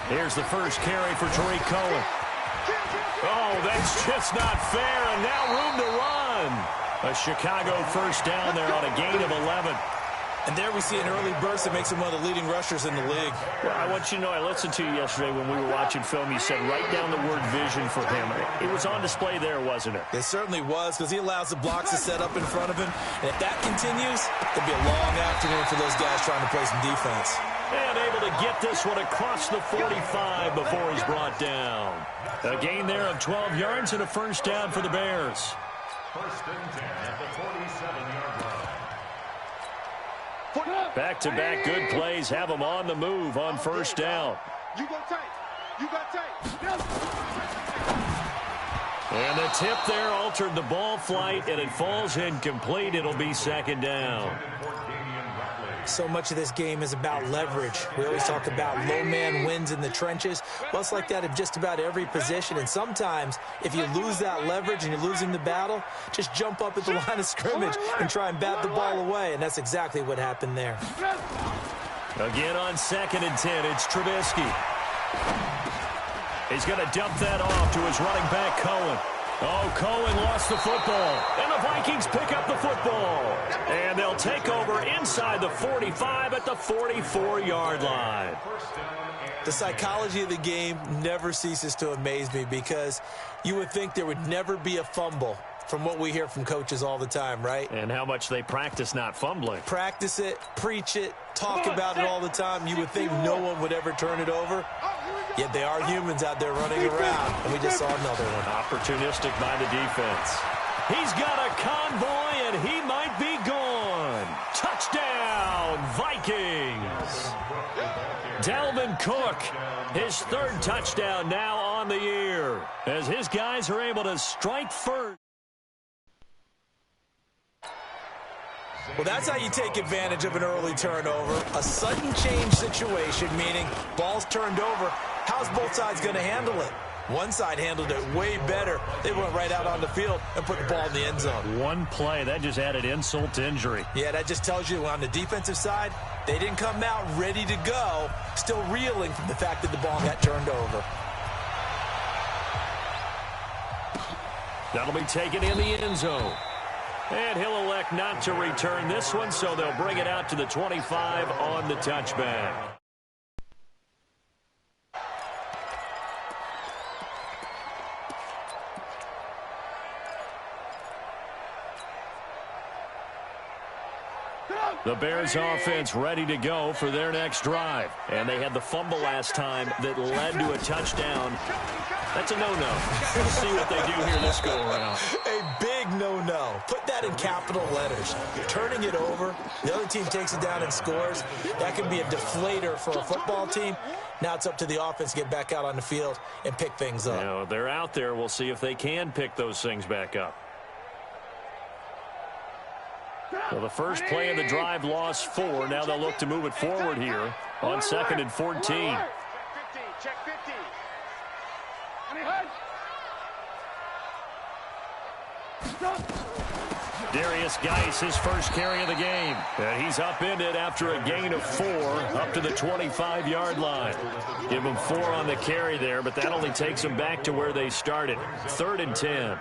Here's the first carry for Tariq Cohen. Oh, that's just not fair, and now room to run. A Chicago first down there on a gain of 11. And there we see an early burst that makes him one of the leading rushers in the league. Well, I want you to know, I listened to you yesterday when we were watching film. You said write down the word vision for him. It was on display there, wasn't it? It certainly was, because he allows the blocks to set up in front of him. And if that continues, it'll be a long afternoon for those guys trying to play some defense. And able to get this one across the 45 before he's brought down. A gain there of 12 yards and a first down for the Bears. First and 10 at the 47-yard line. Back-to-back good plays have them on the move on first down. You go tight. You got tight. And the tip there altered the ball flight, and it falls incomplete. It'll be second down. So much of this game is about leverage. We always talk about low man wins in the trenches. Well, it's like that in just about every position. And sometimes, if you lose that leverage and you're losing the battle, just jump up at the line of scrimmage and try and bat the ball away. And that's exactly what happened there. Again on 2nd and 10, it's Trubisky. He's going to dump that off to his running back, Cohen. Oh, Cohen lost the football, and the Vikings pick up the football. And they'll take over inside the 45 at the 44-yard line. The psychology of the game never ceases to amaze me, because you would think there would never be a fumble from what we hear from coaches all the time, right? And how much they practice not fumbling. Practice it, preach it, talk about it all the time. You would think no one would ever turn it over. Yet they are humans out there running around, and we just saw another one. Opportunistic by the defense. He's got a convoy, and he might be gone. Touchdown, Vikings. Dalvin Cook, his 3rd touchdown now on the year, as his guys are able to strike first. Well, that's how you take advantage of an early turnover. A sudden change situation, meaning ball's turned over. How's both sides going to handle it? One side handled it way better. They went right out on the field and put the ball in the end zone. One play, that just added insult to injury. Yeah, that just tells you on the defensive side, they didn't come out ready to go, still reeling from the fact that the ball got turned over. That'll be taken in the end zone. And he'll elect not to return this one, so they'll bring it out to the 25 on the touchback. The Bears offense ready to go for their next drive. And they had the fumble last time that led to a touchdown. That's a no-no. We'll see what they do here this go-around. A big no-no. Put that in capital letters. Turning it over, the other team takes it down and scores. That can be a deflator for a football team. Now it's up to the offense to get back out on the field and pick things up. Now, they're out there. We'll see if they can pick those things back up. So the first play of the drive lost 4. Now they'll look to move it forward here on 2nd and 14. Check 50. Darius Geis, his first carry of the game. And he's upended after a gain of 4 up to the 25-yard line. Give him 4 on the carry there, but that only takes them back to where they started. 3rd and 10.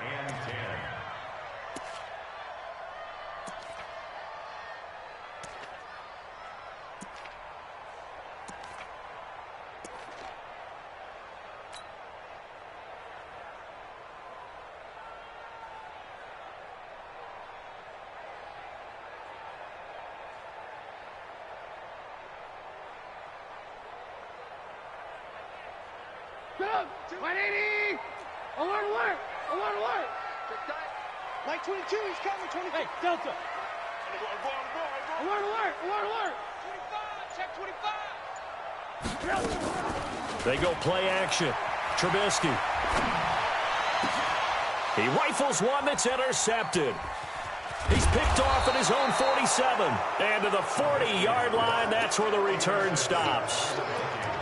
Go! 180! Alert, alert! Alert, alert! Like 22, he's coming, 22. Hey, Delta! Alert, alert! Alert, alert! 25, check 25! They go play action. Trubisky. He rifles one that's intercepted. He's picked off at his own 47. And to the 40-yard line, that's where the return stops.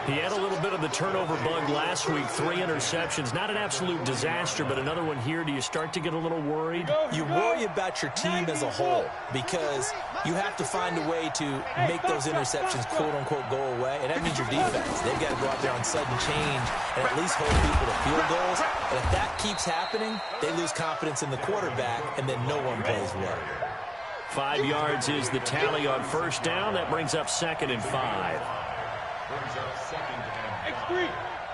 He had a little bit of the turnover bug last week, 3 interceptions. Not an absolute disaster, but another one here. Do you start to get a little worried? You worry about your team as a whole because you have to find a way to make those interceptions, quote-unquote, go away, and that means your defense. They've got to go out there on sudden change and at least hold people to field goals. And if that keeps happening, they lose confidence in the quarterback, and then no one plays well. 5 yards is the tally on first down. That brings up 2nd and 5. X3,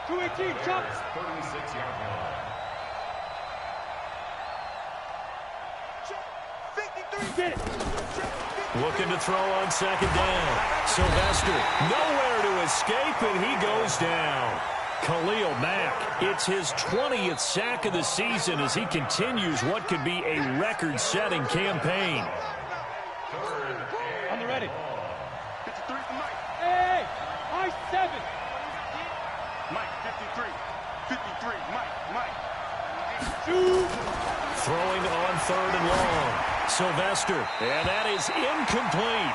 218, chop. 36-yard line. 53, get it. Looking to throw on 2nd down. Sylvester, nowhere to escape, and he goes down. Khalil Mack, it's his 20th sack of the season as he continues what could be a record-setting campaign. On the ready. 53 for Mike. Hey, I-7. Mike, 53. 53, Mike. Shoot. Throwing on 3rd and long. Sylvester, and that is incomplete.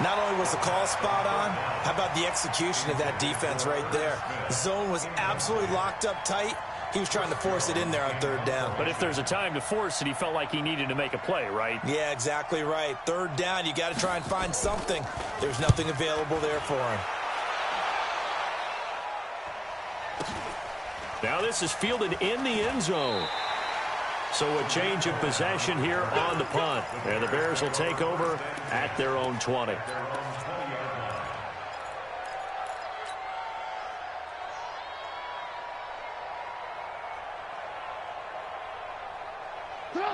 Not only was the call spot on, how about the execution of that defense right there? The zone was absolutely locked up tight. He was trying to force it in there on 3rd down. But if there's a time to force it, he felt like he needed to make a play, right? Yeah, exactly right. 3rd down, you got to try and find something. There's nothing available there for him. Now this is fielded in the end zone. So a change of possession here on the punt. And the Bears will take over at their own 20.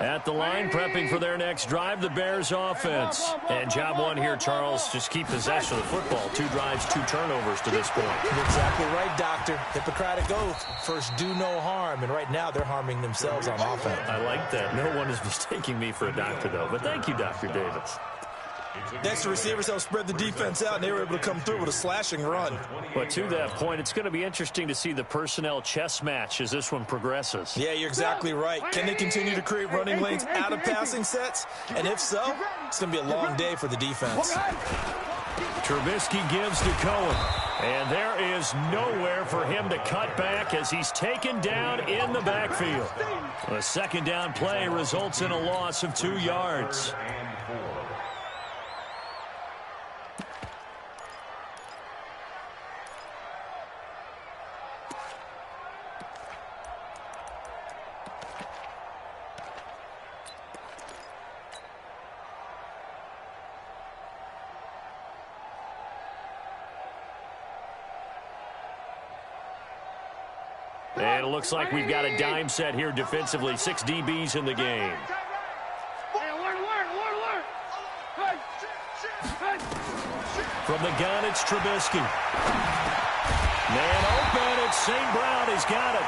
At the line, prepping for their next drive, the Bears offense. And job one here, Charles, just keep possession of the football. 2 drives, 2 turnovers to this point. You're exactly right, Doctor. Hippocratic oath. First, do no harm. And right now, they're harming themselves on offense. I like that. No one is mistaking me for a doctor, though. But thank you, Dr. Davis. Next, the receivers helped spread the defense out, and they were able to come through with a slashing run. But to that point, it's going to be interesting to see the personnel chess match as this one progresses. Yeah, you're exactly right. Can they continue to create running lanes out of passing sets? And if so, it's going to be a long day for the defense. Trubisky gives to Cohen. And there is nowhere for him to cut back as he's taken down in the backfield. A 2nd down play results in a loss of 2 yards. And it looks like we've got a dime set here defensively. 6 DBs in the game. From the gun, it's Trubisky. Man open, it's St. Brown. He's got it.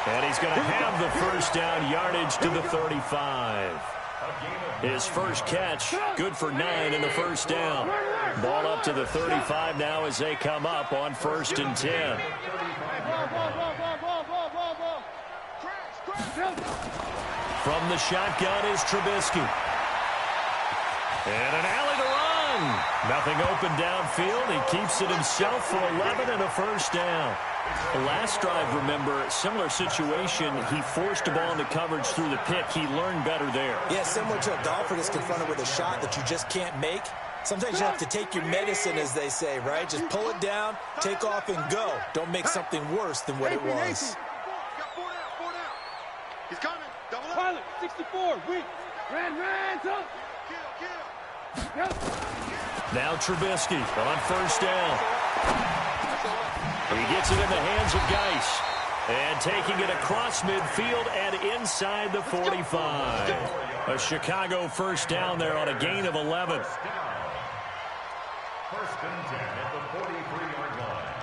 And he's going to have the first down, yardage to the 35. His first catch, good for 9 and a first down. Ball up to the 35 now as they come up on 1st and 10. From the shotgun is Trubisky. And an alley to run. Nothing open downfield. He keeps it himself for 11 and a first down. The last drive, remember, similar situation. He forced a ball into coverage through the pick. He learned better there. Yeah, similar to a golfer that's confronted with a shot that you just can't make. Sometimes you have to take your medicine, as they say, right? Just pull it down, take off, and go. Don't make something worse than what it was. He's coming. Double up. Pilot, 64. Weak. Ran. Up. Kill. Now Trubisky on 1st down. He gets it in the hands of Geis. And taking it across midfield and inside the 45. A Chicago first down there on a gain of 11. 1st and 10 at the 43-yard line.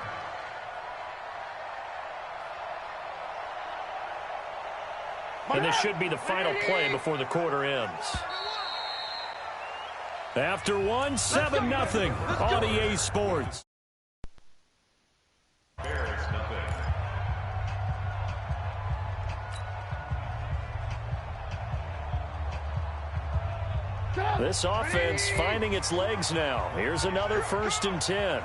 And this should be the final play before the quarter ends. After one, 7-0 on EA Sports. Bears nothing. This offense finding its legs now. Here's another 1st and 10.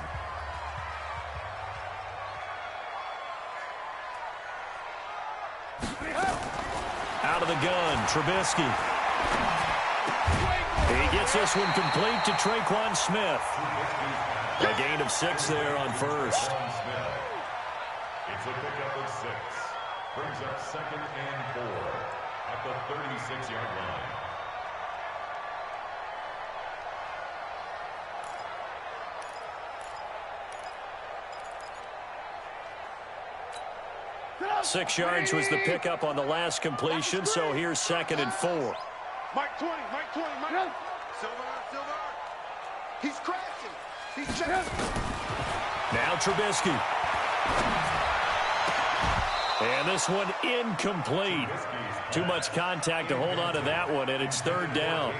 gun, Trubisky. He gets this one complete to Traquan Smith. A gain of 6 there on first. It's a pickup of 6. Brings up 2nd and 4 at the 36-yard line. Six yards was the pickup on the last completion, so here's 2nd and 4. Mike 20, Mike 20, Mike. Silver. He's crashing. He's checking. Now Trubisky. And this one incomplete. Too much contact to hold on to that one, and it's 3rd down.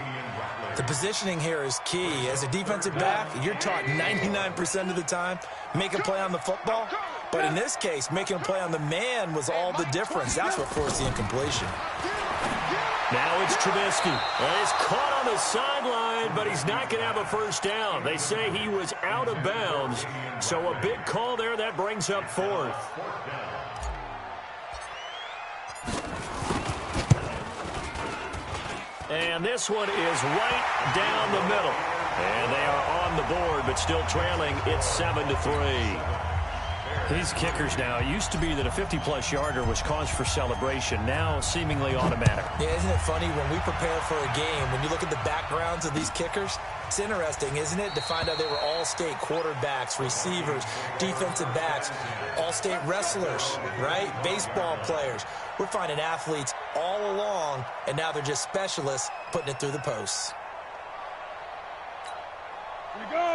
The positioning here is key. As a defensive back, you're taught 99% of the time, make a play on the football. But in this case, making a play on the man was all the difference. That's what forced the incompletion. Now it's Trubisky. He's caught on the sideline, but he's not going to have a first down. They say he was out of bounds. So a big call there. That brings up 4th. And this one is right down the middle. And they are on the board, but still trailing. It's 7-3. These kickers now, it used to be that a 50-plus yarder was cause for celebration, now seemingly automatic. Yeah, isn't it funny when we prepare for a game, when you look at the backgrounds of these kickers, it's interesting, isn't it, to find out they were all-state quarterbacks, receivers, defensive backs, all-state wrestlers, right? Baseball players. We're finding athletes all along, and now they're just specialists putting it through the posts.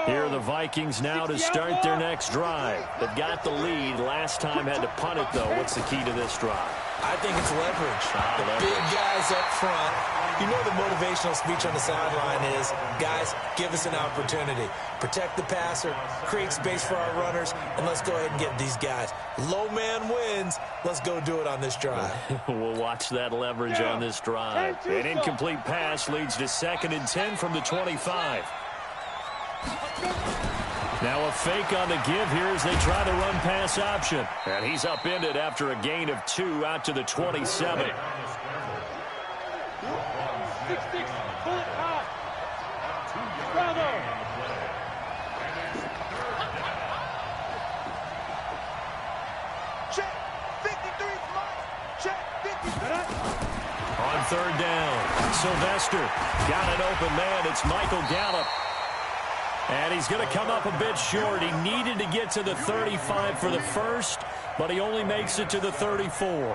Here are the Vikings now to start their next drive. They've got the lead. Last time had to punt it, though. What's the key to this drive? I think it's leverage. The big guys up front. You know the motivational speech on the sideline is, guys, give us an opportunity. Protect the passer, create space for our runners, and let's go ahead and get these guys. Low man wins. Let's go do it on this drive. We'll watch that leverage on this drive. An incomplete pass leads to 2nd and 10 from the 25. Now a fake on the give here as they try the run-pass option. And he's upended after a gain of 2 out to the 27. 6-6, bullet high. Bravo. Check, 53, Mike. Check, 53. On 3rd down, Sylvester got an open man. It's Michael Gallup. And he's going to come up a bit short. He needed to get to the 35 for the first, but he only makes it to the 34.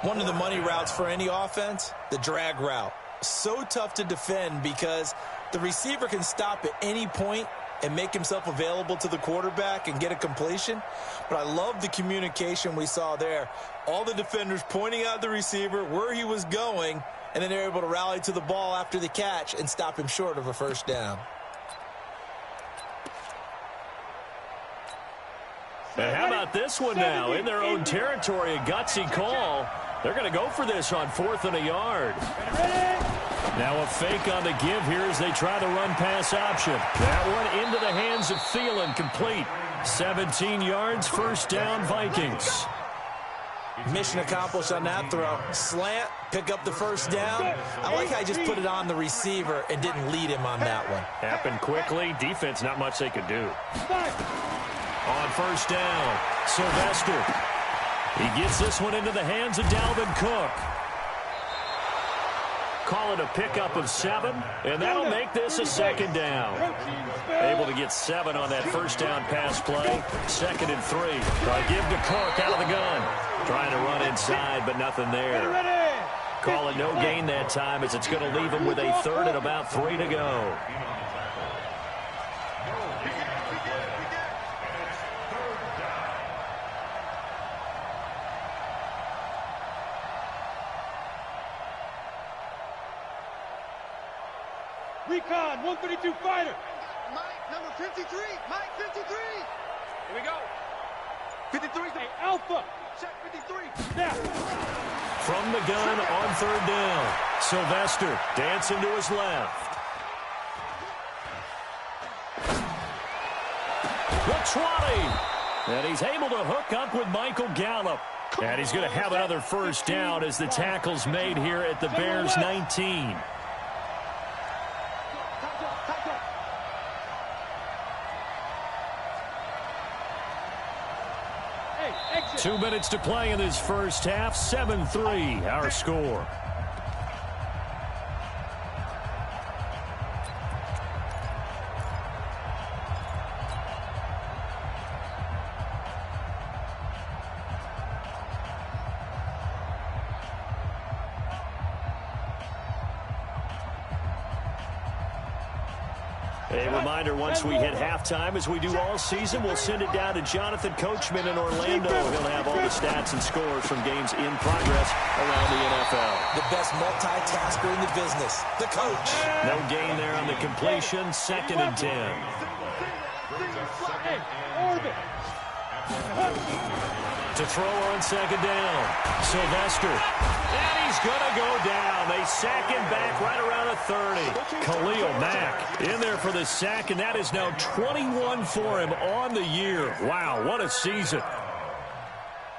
One of the money routes for any offense, the drag route. So tough to defend because the receiver can stop at any point and make himself available to the quarterback and get a completion. But I love the communication we saw there. All the defenders pointing out the receiver, where he was going, and then they're able to rally to the ball after the catch and stop him short of a first down. And how about this one now? In their own territory, a gutsy call. They're going to go for this on 4th and a yard. Now a fake on the give here as they try the run-pass option. That one into the hands of Thielen, complete. 17 yards, first down, Vikings. Mission accomplished on that throw. Slant, pick up the first down. I like how I just put it on the receiver and didn't lead him on that one. Happened quickly. Defense, not much they could do. On first down, Sylvester. He gets this one into the hands of Dalvin Cook. Call it a pickup of 7, and that'll make this a 2nd down. Able to get 7 on that first down pass play. 2nd and 3. Give to Cook out of the gun. Trying to run inside, but nothing there. Call it no gain that time as it's going to leave him with a 3rd and about 3 to go. Recon, 132 fighter. Mike, number 53. Mike, 53. Here we go. 53. Hey, Alpha. Check 53. Now. From the gun on 3rd down. Sylvester dancing to his left. The 20. And he's able to hook up with Michael Gallup. And he's going to have another first down as the tackle's made here at the Bears' 19. 2 minutes to play in this first half. 7-3, our score. A reminder, once we hit halftime, as we do all season, we'll send it down to Jonathan Coachman in Orlando. He'll have all the stats and scores from games in progress around the NFL. The best multitasker in the business, the coach. No gain there on the completion, 2nd and 10. To throw on 2nd down, Sylvester. And he's going to go down. They sack him back right around a 30. Khalil Mack in there for the sack, and that is now 21 for him on the year. Wow, what a season.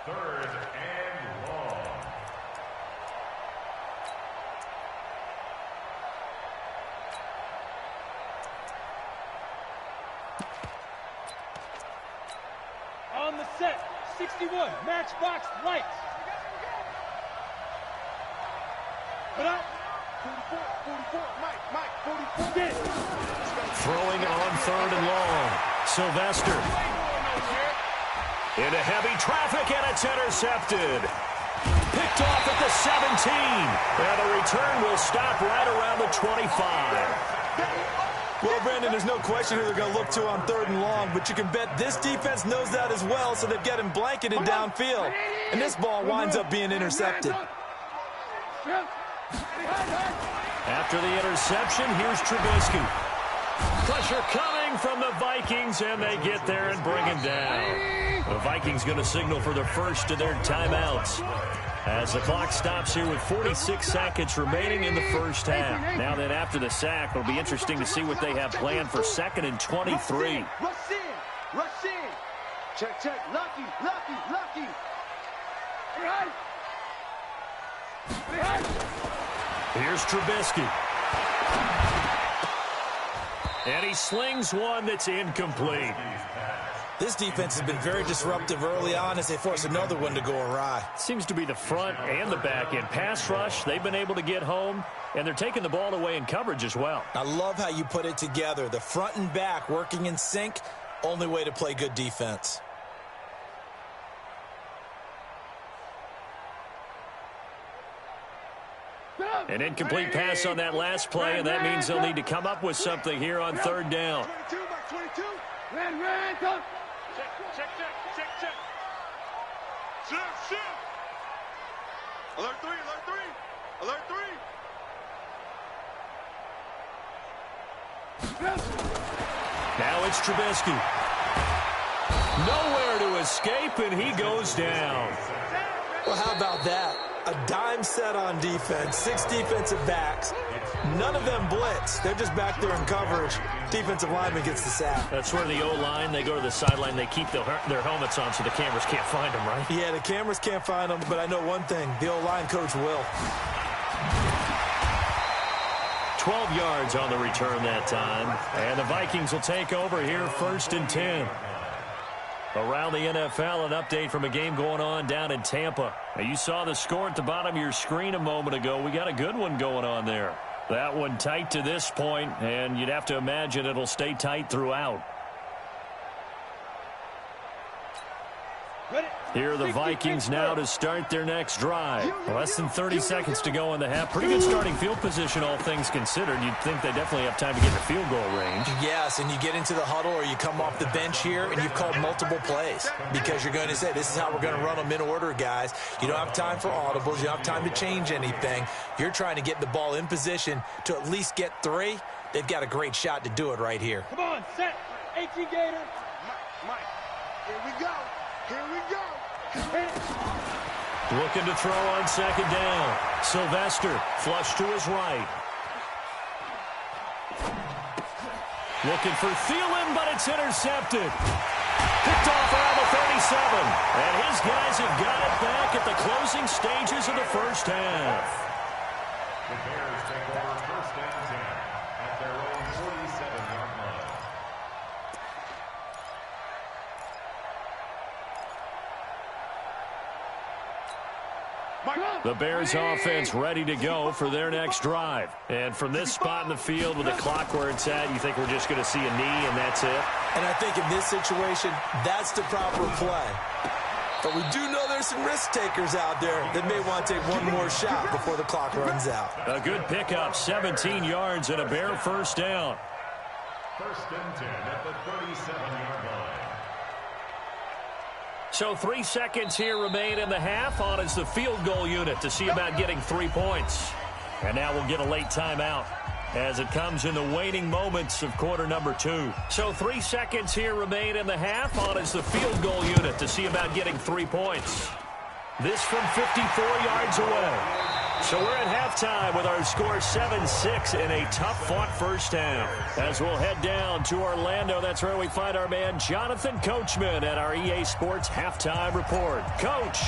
3rd and long. On the set, 61, matchbox lights. Put up. 44, Mike, 44. Throwing it on 3rd and long. Sylvester. Into heavy traffic, and it's intercepted. Picked off at the 17. And the return will stop right around the 25. Well, Brandon, there's no question who they're going to look to on 3rd and long, but you can bet this defense knows that as well, so they've got him blanketed downfield. And this ball winds up being intercepted. After the interception, here's Trubisky. Pressure coming from the Vikings, and they get there and bring him down. The Vikings going to signal for the first of their timeouts as the clock stops here with 46 seconds remaining in the first half. Now then, after the sack, it'll be interesting to see what they have planned for 2nd and 23. Rush in. Check. Lucky. Here's Trubisky. And he slings one that's incomplete. This defense has been very disruptive early on as they force another one to go awry. Seems to be the front and the back end. Pass rush, they've been able to get home, and they're taking the ball away in coverage as well. I love how you put it together. The front and back working in sync, only way to play good defense. An incomplete pass on that last play, and that means they'll need to come up with something here on 3rd down. 22. Ran, go. Check. Shift. Alert 3. Now it's Trubisky. Nowhere to escape, and he goes down. Well, how about that? A dime set on defense, 6 defensive backs. None of them blitz. They're just back there in coverage. Defensive lineman gets the sack. That's where the O-line, they go to the sideline, they keep their helmets on so the cameras can't find them, right? Yeah, the cameras can't find them, but I know one thing. The O-line coach will. 12 yards on the return that time. And the Vikings will take over here 1st and 10. Around the NFL, an update from a game going on down in Tampa. Now, you saw the score at the bottom of your screen a moment ago. We got a good one going on there. That one tight to this point, and you'd have to imagine it'll stay tight throughout. Here are the Vikings now to start their next drive. Less than 30 seconds to go in the half. Pretty good starting field position, all things considered. You'd think they definitely have time to get to field goal range. Yes, and you get into the huddle or you come off the bench here and you've called multiple plays because you're going to say, this is how we're going to run them in order, guys. You don't have time for audibles. You don't have time to change anything. You're trying to get the ball in position to at least get 3. They've got a great shot to do it right here. Come on, set. 18 Gator. Mike. Here we go. Looking to throw on 2nd down. Sylvester, flush to his right. Looking for Thielen, but it's intercepted. Picked off around the 37. And his guys have got it back at the closing stages of the first half. The Bears take over first down 10 at their own 47-yard line. The Bears offense ready to go for their next drive. And from this spot in the field with the clock where it's at, you think we're just going to see a knee and that's it? And I think in this situation, that's the proper play. But we do know there's some risk takers out there that may want to take one more shot before the clock runs out. A good pickup, 17 yards and a Bear first down. First and 10 at the 37-yard line. So 3 seconds here remain in the half. On is the field goal unit to see about getting 3 points. And now we'll get a late timeout as it comes in the waning moments of quarter number 2. So 3 seconds here remain in the half. On is the field goal unit to see about getting 3 points. This from 54 yards away. So we're at halftime with our score 7-6 in a tough-fought first half. As we'll head down to Orlando, that's where we find our man Jonathan Coachman at our EA Sports Halftime Report. Coach,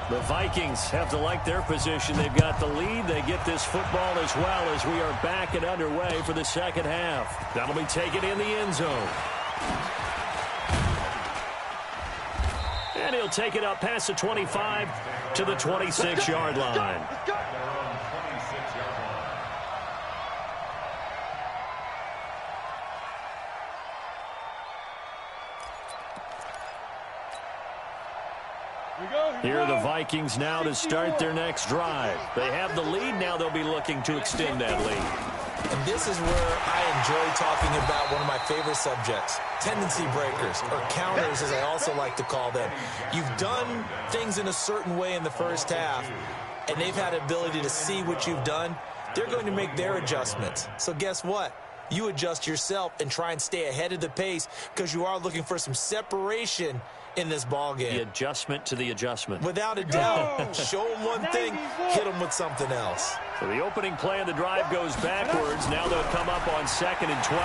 the Vikings have to like their position. They've got the lead. They get this football as well as we are back and underway for the second half. That'll be taken in the end zone. And he'll take it up past the 25 to the 26-yard line. Here are the Vikings now to start their next drive. They have the lead. Now they'll be looking to extend that lead. And this is where I enjoy talking about one of my favorite subjects, tendency breakers, or counters as I also like to call them. You've done things in a certain way in the first half, and they've had the ability to see what you've done. They're going to make their adjustments. So guess what? You adjust yourself and try and stay ahead of the pace because you are looking for some separation in this ball game. The adjustment to the adjustment. Without a doubt. Show them one thing, hit them with something else. So the opening play of the drive goes backwards. Now they'll come up on 2nd and 12.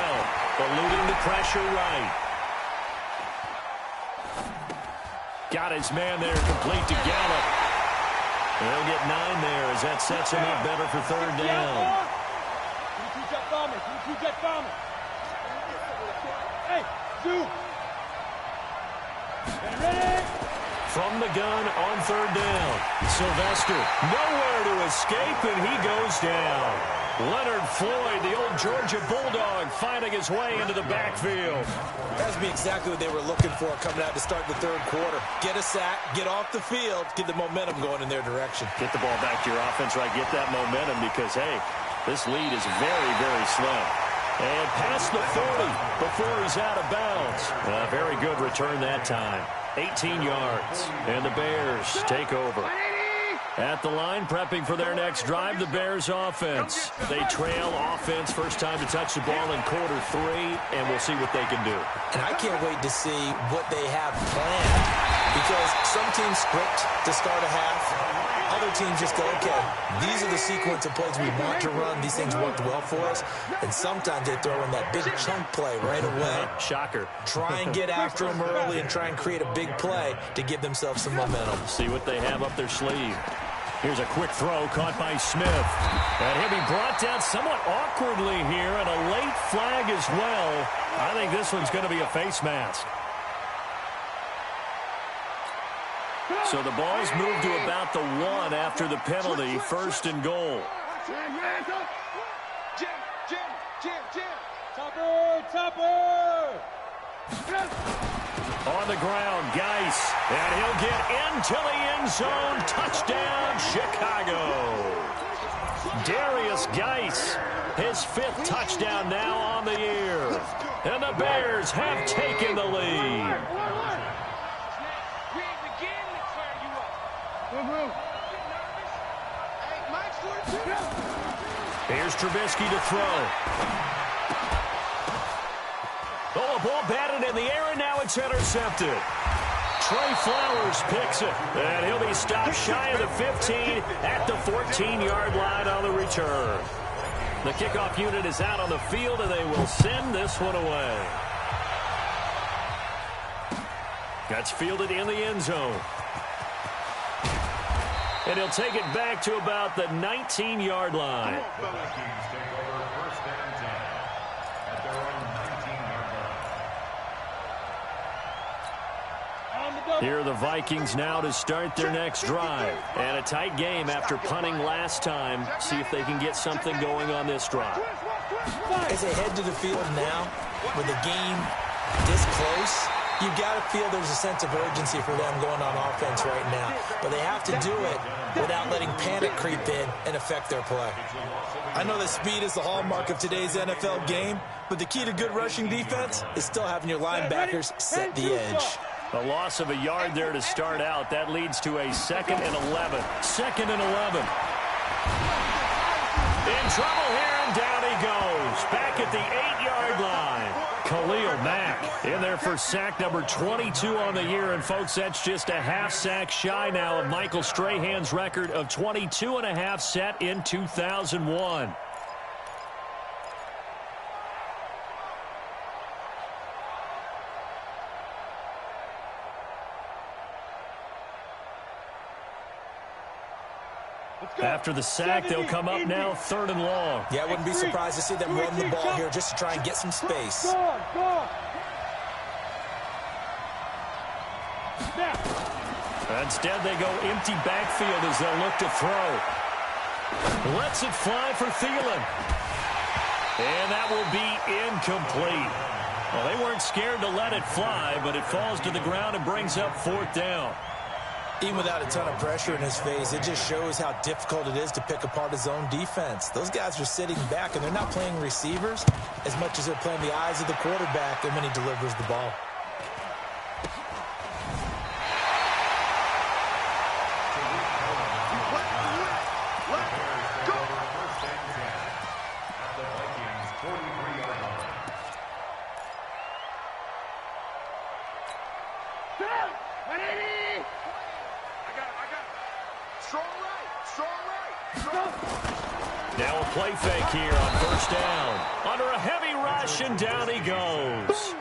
Eluding the pressure right. Got his man there, complete to Gallup. They'll get 9 there as that sets him up better for 3rd down. Hey, Zoo. From the gun on 3rd down. Sylvester, nowhere to escape, and he goes down. Leonard Floyd, the old Georgia Bulldog, finding his way into the backfield. That's be exactly what they were looking for coming out to start the 3rd quarter. Get a sack, get off the field, get the momentum going in their direction. Get the ball back to your offense, right? Get that momentum because, hey, this lead is very, very slim. And past the 40 before he's out of bounds. A very good return that time. 18 yards. And the Bears take over. At the line, prepping for their next drive, the Bears offense. They trail offense, first time to touch the ball in quarter 3, and we'll see what they can do. And I can't wait to see what they have planned. Because some teams script to start a half. Other teams just go, okay, these are the sequence of plays we want to run. These things worked well for us. And sometimes they throw in that big chunk play right away. Shocker. Try and get after them early and try and create a big play to give themselves some momentum. See what they have up their sleeve. Here's a quick throw caught by Smith. And he'll be brought down somewhat awkwardly here, and a late flag as well. I think this one's going to be a face mask. So the ball's moved to about the 1 after the penalty, 1st and goal. Topper! On the ground, Geis, and he'll get into the end zone. Touchdown, Chicago. Darius Geis, his 5th touchdown now on the year. And the Bears have taken the lead. Here's Trubisky to throw. Oh, a ball batted in the air, and now it's intercepted. Trey Flowers picks it, and he'll be stopped shy of the 15 at the 14-yard line on the return. The kickoff unit is out on the field, and they will send this one away. That's fielded in the end zone. And he'll take it back to about the 19-yard line. The Vikings take over first and 10 at their own 19-yard line. Here are the Vikings now to start their next drive. And a tight game after punting last time. See if they can get something going on this drive. As they head to the field now, with the game this close, you've got to feel there's a sense of urgency for them going on offense right now. But they have to do it without letting panic creep in and affect their play. I know that speed is the hallmark of today's NFL game, but the key to good rushing defense is still having your linebackers set the edge. A loss of a yard there to start out. That leads to a 2nd and 11. 2nd and 11. In trouble here, and down he goes. Back at the 8-yard line. Khalil Mack in there for sack number 22 on the year. And, folks, that's just a half sack shy now of Michael Strahan's record of 22.5 set in 2001. After the sack, they'll come up now 3rd and long. Yeah, I wouldn't be surprised to see them run the ball here just to try and get some space. Instead, they go empty backfield as they'll look to throw. Lets it fly for Thielen. And that will be incomplete. Well, they weren't scared to let it fly, but it falls to the ground and brings up 4th down. Even without a ton of pressure in his face, it just shows how difficult it is to pick apart his own defense. Those guys are sitting back, and they're not playing receivers as much as they're playing the eyes of the quarterback and when he delivers the ball. Now a play fake here on 1st down. Under a heavy rush, and down he goes.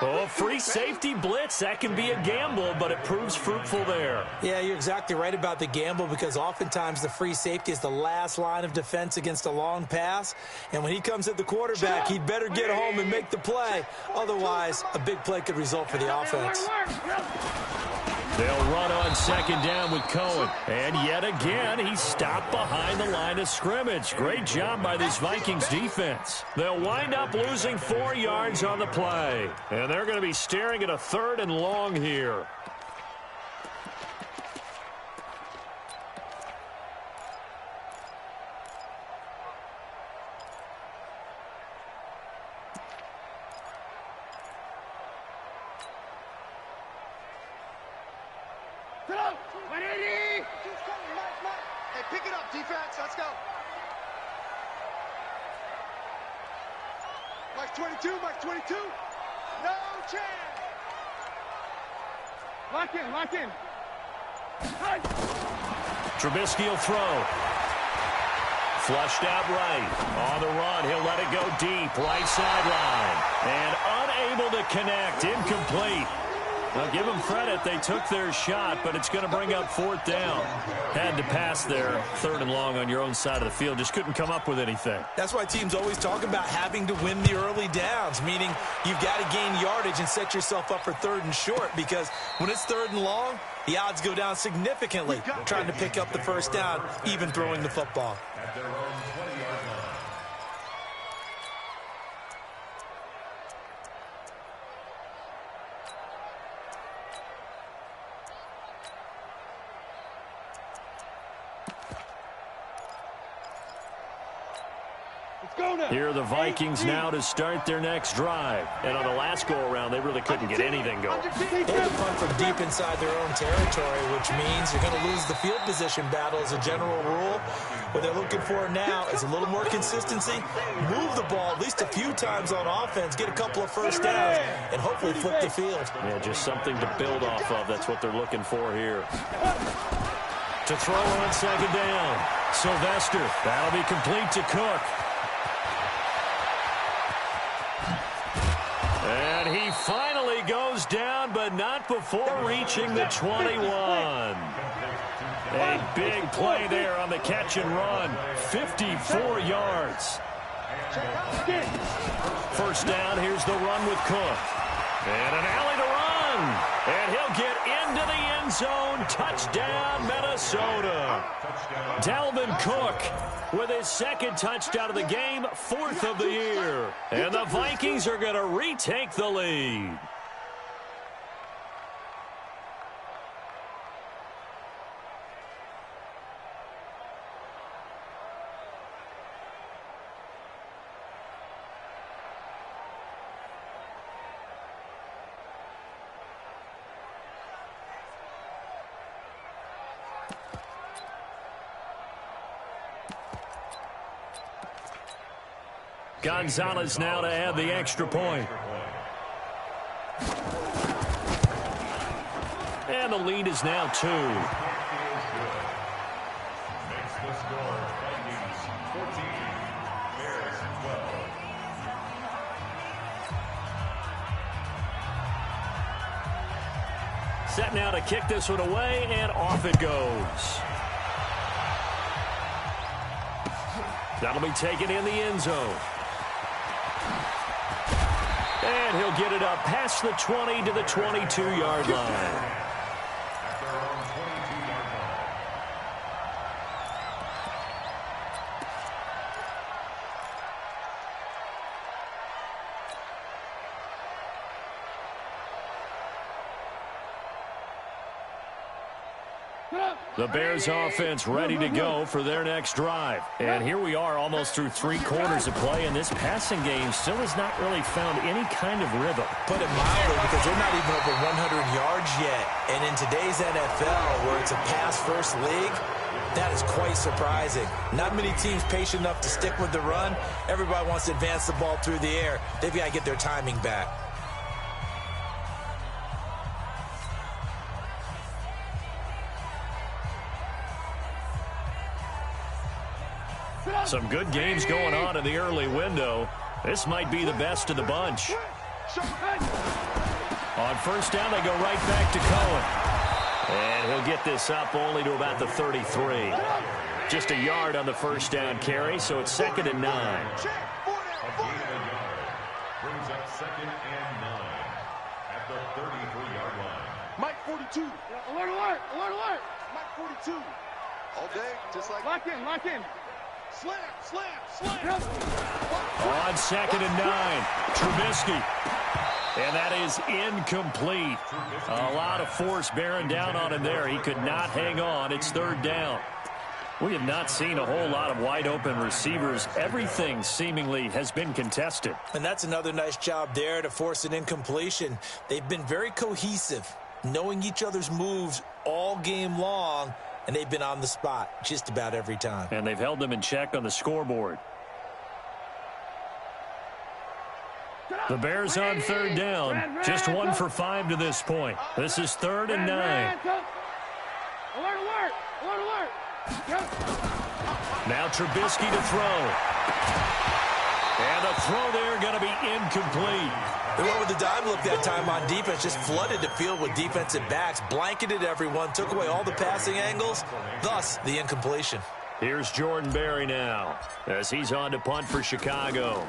Oh, free safety blitz. That can be a gamble, but it proves fruitful there. Yeah, you're exactly right about the gamble, because oftentimes the free safety is the last line of defense against a long pass. And when he comes at the quarterback, he'd better get home and make the play. Otherwise, a big play could result for the offense. They'll run on 2nd down with Cohen. And yet again, he's stopped behind the line of scrimmage. Great job by this Vikings defense. They'll wind up losing 4 yards on the play. And they're going to be staring at a 3rd and long here. Pick it up, defense. Let's go. Mike 22, Mike 22. No chance. Lock in, lock in. Trubisky will throw. Flushed out right. On the run, he'll let it go deep. Right sideline. And unable to connect. Incomplete. Now, give them credit. They took their shot, but it's going to bring up 4th down. Had to pass there, 3rd and long on your own side of the field. Just couldn't come up with anything. That's why teams always talk about having to win the early downs, meaning you've got to gain yardage and set yourself up for 3rd and short, because when it's 3rd and long, the odds go down significantly trying to pick up the 1st down, even throwing the football. At their own 20-yard line. Here are the Vikings now to start their next drive. And on the last go-around, they really couldn't get anything going. They had to punt from deep inside their own territory, which means you're going to lose the field position battle as a general rule. What they're looking for now is a little more consistency, move the ball at least a few times on offense, get a couple of 1st downs, and hopefully flip the field. Yeah, just something to build off of. That's what they're looking for here. To throw on 2nd down. Sylvester. That'll be complete to Cook. And he finally goes down, but not before reaching the 21. A big play there on the catch and run. 54 yards. First down, here's the run with Cook. And an alley to run. And he'll get into the end zone. Touchdown, Minnesota. Dalvin Cook with his second touchdown of the game, 4th of the year. And the Vikings are going to retake the lead. Gonzalez now to add the extra point. And the lead is now 2. Makes the score. Vikings 14, Bears 12. Set now to kick this one away, and off it goes. That'll be taken in the end zone. And he'll get it up past the 20 to the 22-yard line. At their own 22-yard line. The Bears offense ready to go for their next drive. And here we are almost through 3 quarters of play, and this passing game still has not really found any kind of rhythm. Put it mildly, because they're not even over 100 yards yet. And in today's NFL, where it's a pass-first league, that is quite surprising. Not many teams patient enough to stick with the run. Everybody wants to advance the ball through the air. They've got to get their timing back. Some good games going on in the early window. This might be the best of the bunch. On first down, they go right back to Cohen. And he'll get this up only to about the 33. Just a yard on the first down carry, so it's 2nd and 9. A gain of a yard brings up 2nd and 9 at the 33-yard line. Mike 42. Alert, alert, alert, alert. Mike 42. All day, just like... Lock in. Slam. On 2nd and 9, Trubisky. And that is incomplete. A lot of force bearing down on him there. He could not hang on. It's 3rd down. We have not seen a whole lot of wide-open receivers. Everything seemingly has been contested. And that's another nice job there to force an incompletion. They've been very cohesive, knowing each other's moves all game long, and they've been on the spot just about every time. And they've held them in check on the scoreboard. The Bears on 3rd down. Just 1 for 5 to this point. This is 3rd and 9. Alert. Now Trubisky to throw. And the throw there going to be incomplete. They went with the dime look that time on defense, just flooded the field with defensive backs, blanketed everyone, took away all the passing angles, thus the incompletion. Here's Jordan Berry now as he's on to punt for Chicago.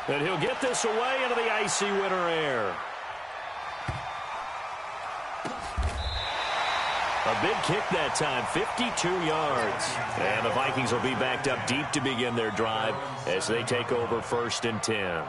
And he'll get this away into the icy winter air. A big kick that time, 52 yards. And the Vikings will be backed up deep to begin their drive as they take over 1st and 10.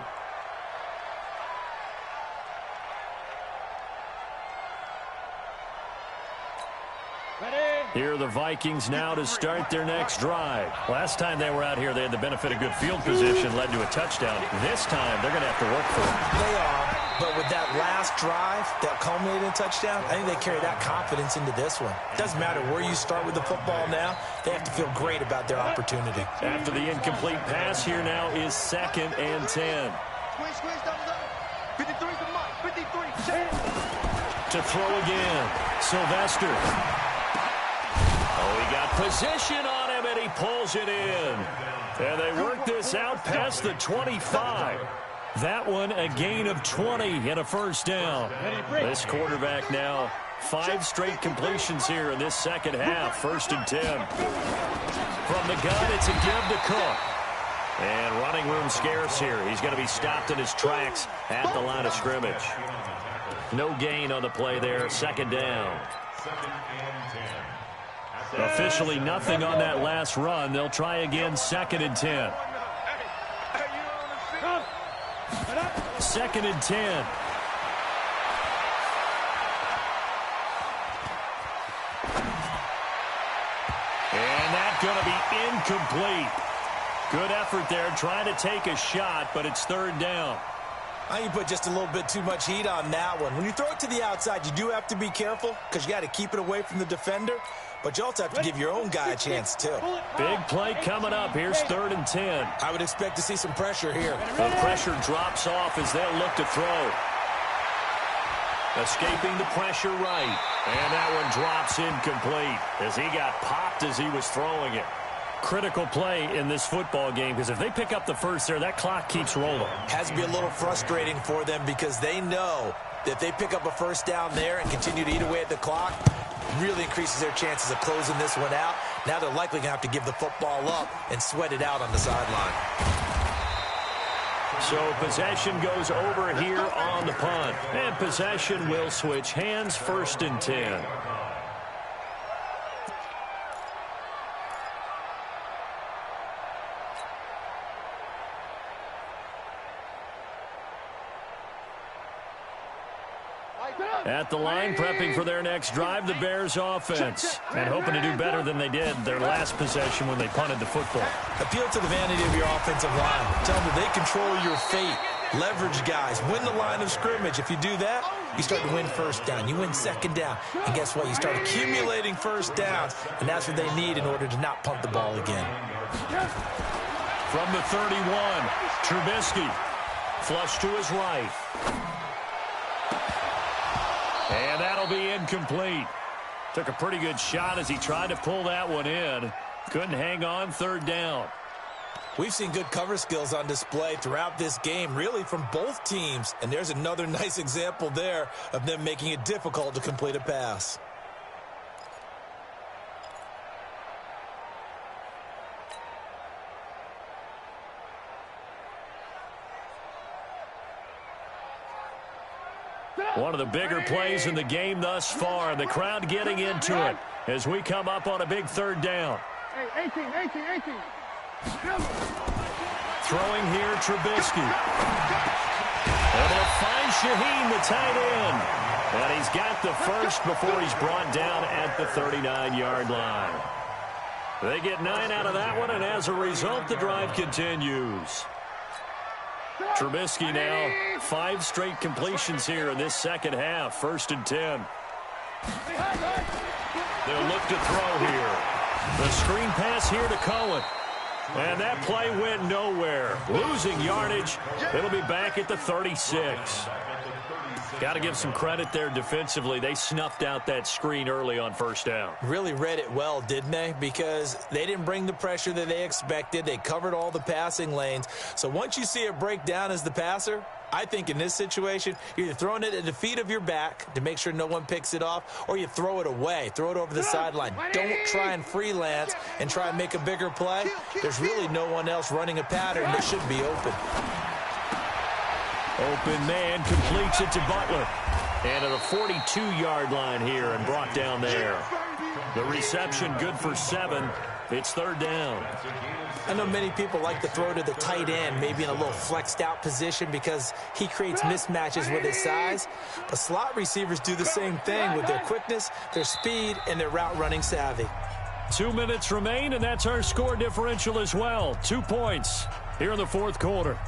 Here are the Vikings now to start their next drive. Last time they were out here, they had the benefit of good field position, led to a touchdown. This time, they're going to have to work for it. They are, but with that last drive that culminated in a touchdown, I think they carry that confidence into this one. It doesn't matter where you start with the football now. They have to feel great about their opportunity. After the incomplete pass, here now is 2nd and 10. Squeeze, double. 53 for Mike. 53. To throw again, Sylvester. Oh, he got position on him, and he pulls it in. And they work this out past the 25. That one a gain of 20 and a first down. This quarterback now 5 straight completions here in this second half. 1st and 10. From the gun, it's a give to Cook. And running room scarce here. He's going to be stopped in his tracks at the line of scrimmage. No gain on the play there. 2nd down. Officially nothing on that last run. They'll try again. 2nd and 10. 2nd and 10. And that's going to be incomplete. Good effort there, trying to take a shot, but it's 3rd down. I think you put just a little bit too much heat on that one. When you throw it to the outside, you do have to be careful because you got to keep it away from the defender, but you also have to give your own guy a chance, too. Big play coming up. Here's 3rd and 10. I would expect to see some pressure here. The pressure drops off as they'll look to throw. Escaping the pressure right. And that one drops incomplete as he got popped as he was throwing it. Critical play in this football game because if they pick up the first there, that clock keeps rolling. Has to be a little frustrating for them because they know that if they pick up a first down there and continue to eat away at the clock, really increases their chances of closing this one out. Now they're likely going to have to give the football up and sweat it out on the sideline. So possession goes over here on the punt. And possession will switch hands. 1st and 10. At the line, prepping for their next drive, the Bears offense. And hoping to do better than they did their last possession when they punted the football. Appeal to the vanity of your offensive line. Tell them that they control your fate. Leverage guys. Win the line of scrimmage. If you do that, you start to win 1st down. You win 2nd down. And guess what? You start accumulating 1st downs. And that's what they need in order to not punt the ball again. From the 31, Trubisky. Flush to his right. And that'll be incomplete. Took a pretty good shot as he tried to pull that one in. Couldn't hang on. 3rd down. We've seen good cover skills on display throughout this game, really from both teams. And there's another nice example there of them making it difficult to complete a pass. One of the bigger plays in the game thus far. The crowd getting into it as we come up on a big 3rd down. 18. Throwing here, Trubisky. Able to find Shaheen, the tight end. And he's got the first before he's brought down at the 39-yard line. They get 9 out of that one, and as a result, the drive continues. Trubisky now 5 straight completions here in this second half. 1st and 10. They'll look to throw here. The screen pass here to Cohen. And that play went nowhere. Losing yardage. It'll be back at the 36. Got to give some credit there defensively. They snuffed out that screen early on 1st down. Really read it well, didn't they? Because they didn't bring the pressure that they expected. They covered all the passing lanes. So once you see it break down as the passer, I think in this situation, you're either throwing it at the feet of your back to make sure no one picks it off, or you throw it away. Throw it over the sideline. Don't try and freelance and try and make a bigger play. There's really no one else running a pattern that should be open. Open man completes it to Butler. And at the 42-yard line here and brought down there. The reception good for 7. It's 3rd down. I know many people like to throw to the tight end, maybe in a little flexed out position because he creates mismatches with his size. But slot receivers do the same thing with their quickness, their speed, and their route running savvy. 2 minutes remain, and that's our score differential as well. 2 points here in the 4th quarter.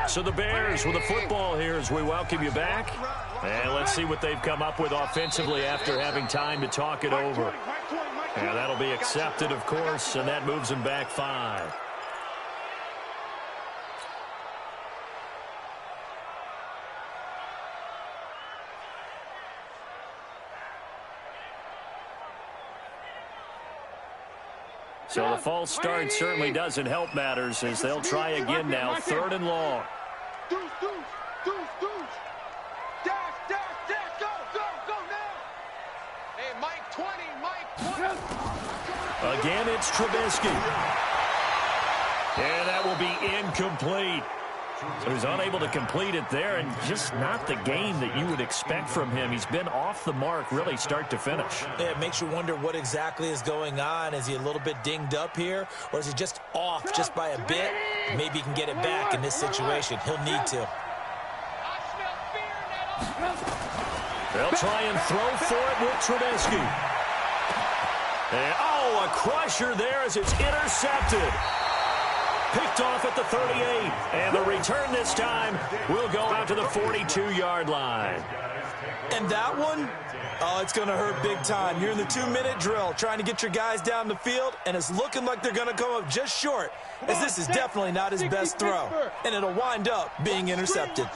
So the Bears with the football here as we welcome you back. And let's see what they've come up with offensively after having time to talk it over. And that'll be accepted, of course, and that moves them back 5. So the false start certainly doesn't help matters as they'll try again now, 3rd and long. Deuce. Dash, go now. Hey, Mike 20. Again, it's Trubisky. And that will be incomplete. So he's unable to complete it there, and just not the game that you would expect from him. He's been off the mark, really, start to finish. Yeah, it makes you wonder what exactly is going on. Is he a little bit dinged up here, or is he just off just by a bit? Maybe he can get it back in this situation. He'll need to. They'll try and throw for it with Trubisky. And, a crusher there as it's intercepted. Picked off at the 38, and the return this time will go out to the 42-yard line. And that one, it's going to hurt big time. You're in the 2-minute drill trying to get your guys down the field, and it's looking like they're going to come up just short, as this is definitely not his best throw, and it'll wind up being intercepted.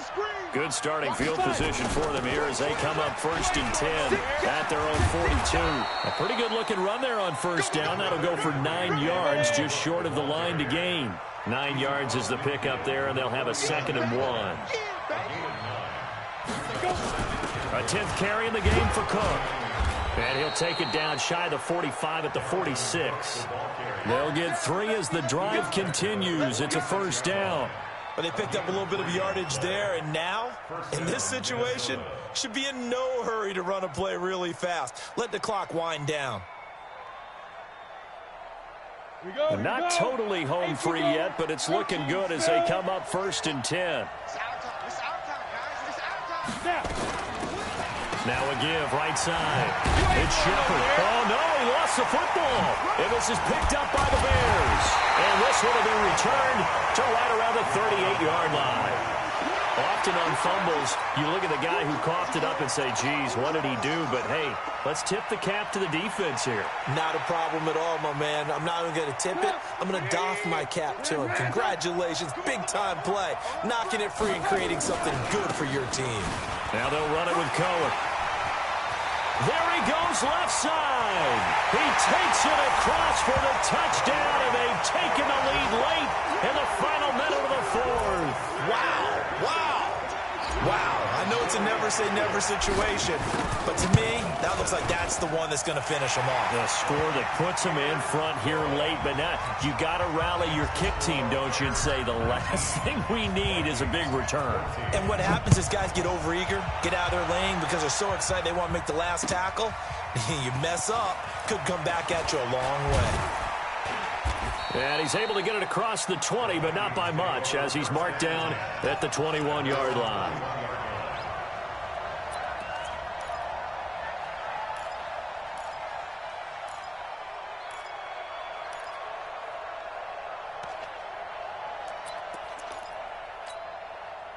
Good starting field position for them here as they come up 1st and 10 at their own 42. A pretty good-looking run there on 1st down. That'll go for 9 yards, just short of the line to gain. 9 yards is the pickup there, and they'll have a 2nd and 1. A 10th carry in the game for Cook. And he'll take it down shy of the 45 at the 46. They'll get 3 as the drive continues. It's a 1st down. But they picked up a little bit of yardage there, and now, in this situation, should be in no hurry to run a play really fast. Let the clock wind down. Not totally home free yet, but it's looking good as they come up 1st and 10. Now a give, right side. It's Shepard. Oh, no, he lost the football. And this is picked up by the Bears. And this one will be returned to right around the 38-yard line. Often on fumbles, you look at the guy who coughed it up and say, geez, what did he do? But, hey, let's tip the cap to the defense here. Not a problem at all, my man. I'm not even going to tip it. I'm going to doff my cap to him. Congratulations, big-time play. Knocking it free and creating something good for your team. Now they'll run it with Cohen. There he goes left side. He takes it across for the touchdown, and they've taken the lead late in the final minute of the 4th. Wow, I know it's a never-say-never situation, but to me, that looks like that's the one that's going to finish them off. The score that puts them in front here late, but now you got to rally your kick team, don't you, and say the last thing we need is a big return. And what happens is guys get overeager, get out of their lane because they're so excited they want to make the last tackle. You mess up, could come back at you a long way. And he's able to get it across the 20, but not by much, as he's marked down at the 21-yard line.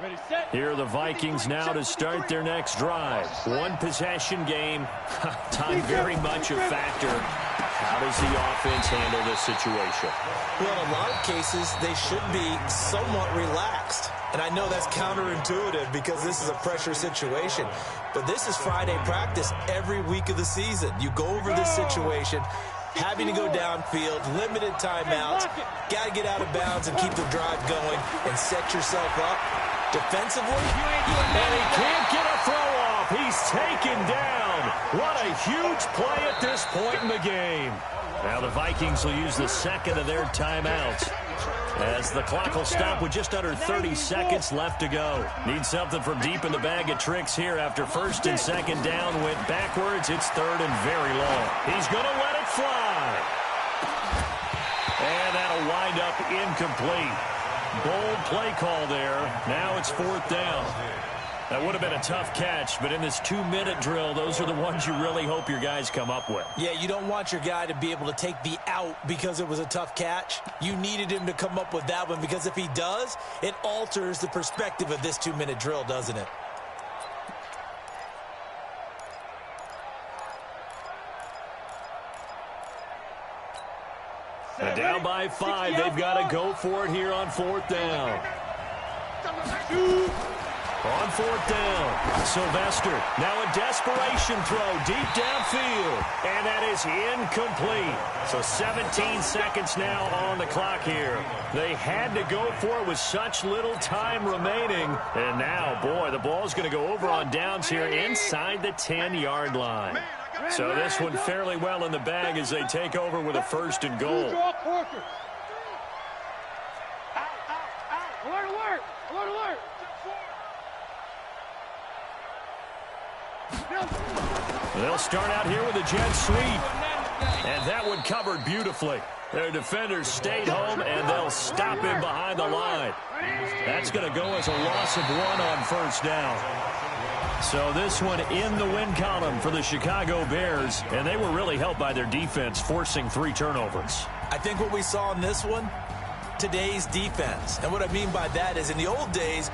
Ready, set. Here are the Vikings now to start their next drive. One possession game. Time very much a factor. How does the offense handle this situation? Well, in a lot of cases, they should be somewhat relaxed. And I know that's counterintuitive because this is a pressure situation. But this is Friday practice every week of the season. You go over this situation, having to go downfield, limited timeouts, got to get out of bounds and keep the drive going and set yourself up defensively. And he can't get a throw off. He's taken down. What a huge play at this point in the game. Now the Vikings will use the second of their timeouts, as the clock will stop with just under 30 seconds left to go. Need something from deep in the bag of tricks here after 1st and 2nd down went backwards. It's 3rd and very long. He's going to let it fly. And that'll wind up incomplete. Bold play call there. Now it's 4th down. That would have been a tough catch, but in this 2-minute drill, those are the ones you really hope your guys come up with. Yeah, you don't want your guy to be able to take the out because it was a tough catch. You needed him to come up with that one because if he does, it alters the perspective of this 2-minute drill, doesn't it? And down by 5, they've got to go for it here on 4th down. On 4th down, Sylvester now a desperation throw deep downfield, and that is incomplete. So 17 seconds now on the clock here. They had to go for it with such little time remaining, and now, boy, the ball's going to go over on downs here inside the 10-yard line. So this one fairly well in the bag as they take over with a 1st and goal. Alert, alert, alert, alert. They'll start out here with a jet sweep. And that one covered beautifully. Their defenders stayed home, and they'll stop him behind the line. That's going to go as a loss of 1 on 1st down. So this one in the win column for the Chicago Bears, and they were really helped by their defense, forcing 3 turnovers. I think what we saw in this one, today's defense. And what I mean by that is in the old days,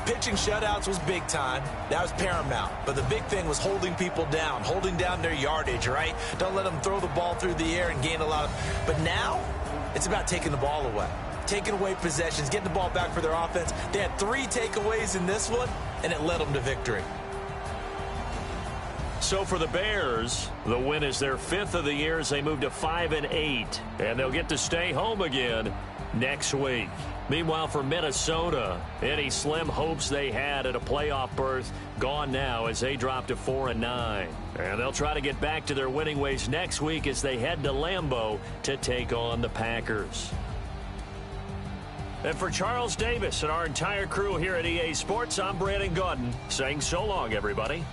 pitching shutouts was big time. That was paramount. But the big thing was holding people down, holding down their yardage, right? Don't let them throw the ball through the air and gain a lot of... But now, it's about taking the ball away. Taking away possessions, getting the ball back for their offense. They had 3 takeaways in this one, and it led them to victory. So for the Bears, the win is their 5th of the year as they move to 5-8. And they'll get to stay home again next week. Meanwhile, for Minnesota, any slim hopes they had at a playoff berth gone now as they drop to 4-9. And they'll try to get back to their winning ways next week as they head to Lambeau to take on the Packers. And for Charles Davis and our entire crew here at EA Sports, I'm Brandon Gaudin saying so long, everybody.